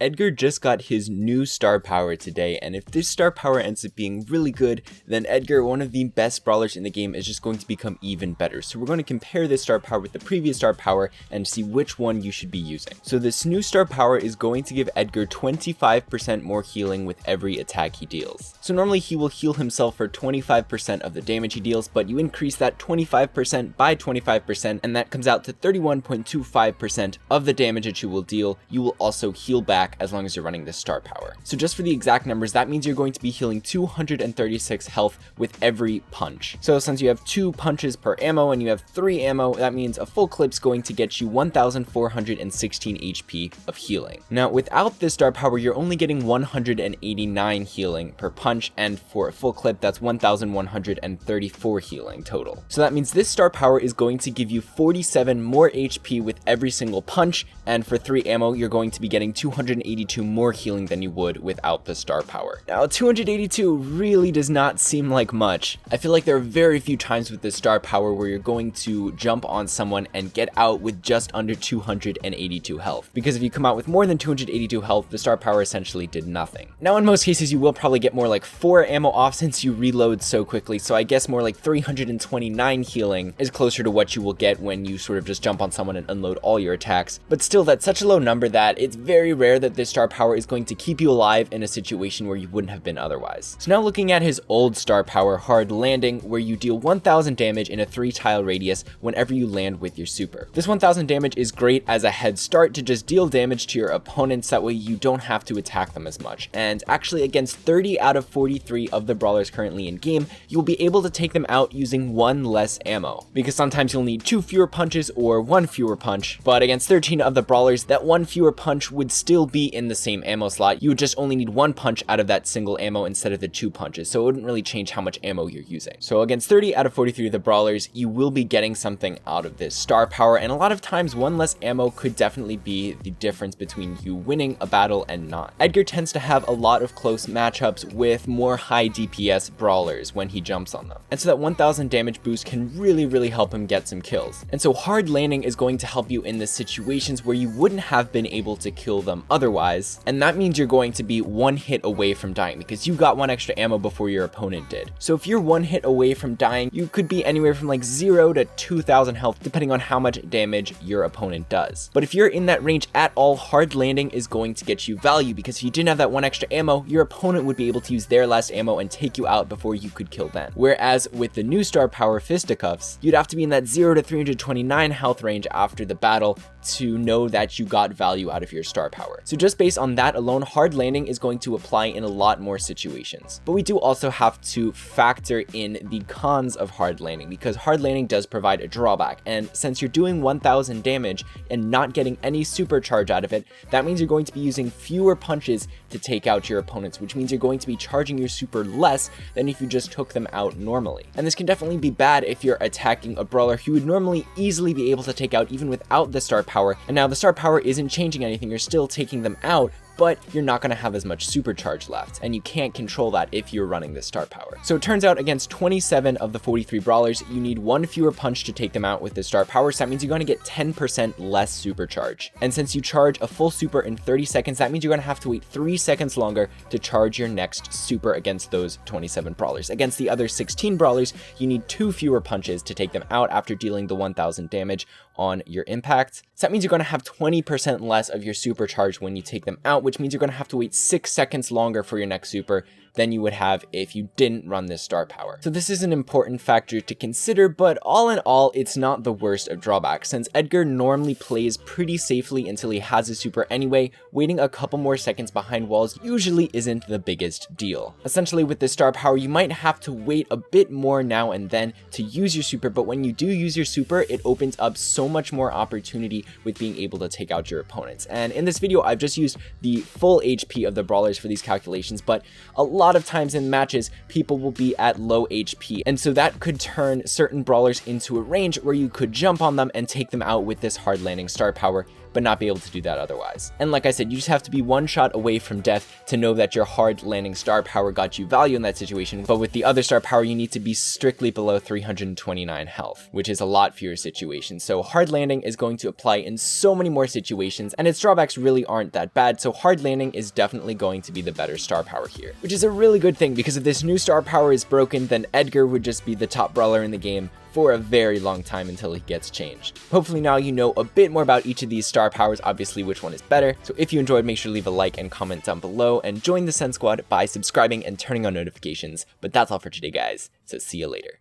Edgar just got his new star power today, and if this star power ends up being really good, then Edgar, one of the best brawlers in the game, is just going to become even better. So we're going to compare this star power with the previous star power and see which one you should be using. So this new star power is going to give Edgar 25% more healing with every attack he deals. So normally he will heal himself for 25% of the damage he deals, but you increase that 25% by 25%, and that comes out to 31.25% of the damage that you will deal. You will also heal back as long as you're running this star power. So just for the exact numbers, that means you're going to be healing 236 health with every punch. So since you have 2 punches per ammo and you have 3 ammo, that means a full clip's going to get you 1416 HP of healing. Now without this star power, you're only getting 189 healing per punch, and for a full clip, that's 1134 healing total. So that means this star power is going to give you 47 more HP with every single punch, and for 3 ammo, you're going to be getting 282 more healing than you would without the star power. Now 282 really does not seem like much. I feel like there are very few times with this star power where you're going to jump on someone and get out with just under 282 health, because if you come out with more than 282 health, the star power essentially did nothing. Now in most cases you will probably get more like 4 ammo off since you reload so quickly, so I guess more like 329 healing is closer to what you will get when you sort of just jump on someone and unload all your attacks, but still that's such a low number that it's very rare that this star power is going to keep you alive in a situation where you wouldn't have been otherwise. So now looking at his old star power, Hard Landing, where you deal 1000 damage in a 3-tile radius whenever you land with your super. This 1000 damage is great as a head start to just deal damage to your opponents, that way you don't have to attack them as much. And actually against 30 out of 43 of the brawlers currently in game, you'll be able to take them out using 1 less ammo, because sometimes you'll need 2 fewer punches or 1 fewer punch, but against 13 of the brawlers, that 1 fewer punch would still be in the same ammo slot. You would just only need 1 punch out of that single ammo instead of the 2 punches, so it wouldn't really change how much ammo you're using. So against 30 out of 43 of the brawlers, you will be getting something out of this star power, and a lot of times 1 less ammo could definitely be the difference between you winning a battle and not. Edgar tends to have a lot of close matchups with more high DPS brawlers when he jumps on them, and so that 1000 damage boost can really help him get some kills. And so Hard Landing is going to help you in the situations where you wouldn't have been able to kill them otherwise, and that means you're going to be 1 hit away from dying because you got 1 extra ammo before your opponent did. So if you're 1 hit away from dying, you could be anywhere from like 0 to 2000 health depending on how much damage your opponent does. But if you're in that range at all, Hard Landing is going to get you value, because if you didn't have that 1 extra ammo, your opponent would be able to use their last ammo and take you out before you could kill them. Whereas with the new star power Fisticuffs, you'd have to be in that 0 to 329 health range after the battle to know that you got value out of your star power. So just based on that alone, Hard Landing is going to apply in a lot more situations. But we do also have to factor in the cons of Hard Landing, because Hard Landing does provide a drawback, and since you're doing 1000 damage and not getting any supercharge out of it, that means you're going to be using fewer punches to take out your opponents, which means you're going to be charging your super less than if you just took them out normally. And this can definitely be bad if you're attacking a brawler who would normally easily be able to take out even without the star power, and now the star power isn't changing anything, you're still taking them out, but you're not going to have as much supercharge left, and you can't control that if you're running this star power. So it turns out against 27 of the 43 brawlers, you need 1 fewer punch to take them out with this star power, so that means you're going to get 10% less supercharge. And since you charge a full super in 30 seconds, that means you're going to have to wait 3 seconds longer to charge your next super against those 27 brawlers. Against the other 16 brawlers, you need 2 fewer punches to take them out after dealing the 1000 damage on your impact. So that means you're going to have 20% less of your supercharge when you take them out, which means you're going to have to wait 6 seconds longer for your next super than you would have if you didn't run this star power. So this is an important factor to consider, but all in all, it's not the worst of drawbacks, since Edgar normally plays pretty safely until he has a super anyway. Waiting a couple more seconds behind walls usually isn't the biggest deal. Essentially with this star power, you might have to wait a bit more now and then to use your super, but when you do use your super, it opens up so much more opportunity with being able to take out your opponents. And in this video, I've just used the full HP of the brawlers for these calculations, but a lot of times in matches, people will be at low HP, and so that could turn certain brawlers into a range where you could jump on them and take them out with this Hard Landing star power, but not be able to do that otherwise. And like I said, you just have to be one shot away from death to know that your hard landing star power got you value in that situation, but with the other star power, you need to be strictly below 329 health, which is a lot fewer situations. So hard landing is going to apply in so many more situations, and its drawbacks really aren't that bad, so hard landing is definitely going to be the better star power here, which is a really good thing, because if this new star power is broken, then Edgar would just be the top brawler in the game for a very long time until he gets changed. Hopefully now you know a bit more about each of these star powers, obviously which one is better. So if you enjoyed, make sure to leave a like and comment down below, and join the Sen Squad by subscribing and turning on notifications. But that's all for today, guys, so see you later.